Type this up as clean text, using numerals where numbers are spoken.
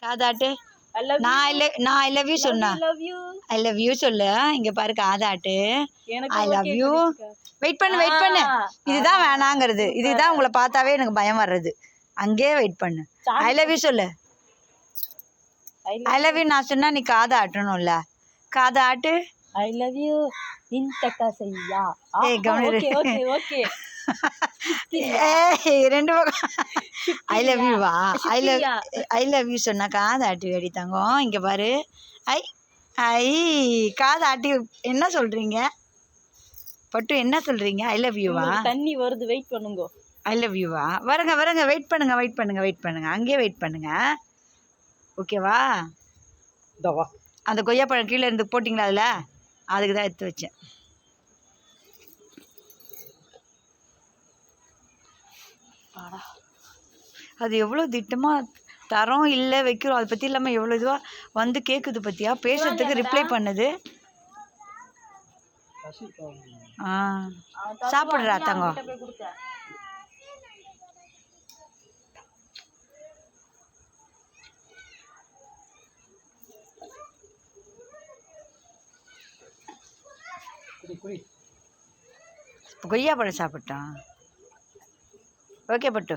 காதாட்டு. நான் ஐ love you சொன்னா ஐ love you சொல்லு. இங்க பாரு காதாட்டு. I love you. வெயிட் பண்ணு. இதுதான் வேணாங்கிறது. இதுதான் உங்களை பார்த்தாவே எனக்கு பயம் வர்றது. அங்கேயே வெயிட் பண்ணு. ஐ லவ் யூ சொல்லு. ஐ லவ் யூ நான் சொன்னா நீ காதை ஆட்டணும்ல. காதை ஆட்டு. ஐ லவ் யூ இன்டக்கா செய்யா. ஏய் கவனிரு. ஓகே ஏய் ரெண்டு பக்கம் ஐ லவ் யூவா. ஐ லவ் யூ சொன்னா காதை ஆட்டி வெடி தங்கம். இங்க பாரு. ஐ ஐ காதை ஆட்டி என்ன சொல்றீங்க பட்டு? என்ன சொல்றீங்க? ஐ லவ் யூவா? தண்ணி வருது, வெயிட் பண்ணுங்க. ஐ லவ் யூவா? வரங்க வெயிட் பண்ணுங்க. அங்கேயே வெயிட் பண்ணுங்க. ஓகேவா? அந்த கொய்யாப்பழம் கீழே இருந்து போட்டிங்களா அதில்? அதுக்கு தான் எடுத்து வச்சேன். அது எவ்வளோ திட்டமாக தரோம் இல்லை வைக்கிறோம் அதை பற்றி இல்லாமல் எவ்வளோ இதுவாக வந்து கேட்குது பற்றியா? பேசுறதுக்கு ரிப்ளை பண்ணுது. சாப்பிட்றா தங்கம். கொய்யா பழம் சாப்பிட்டான். ஓகே பட்டு.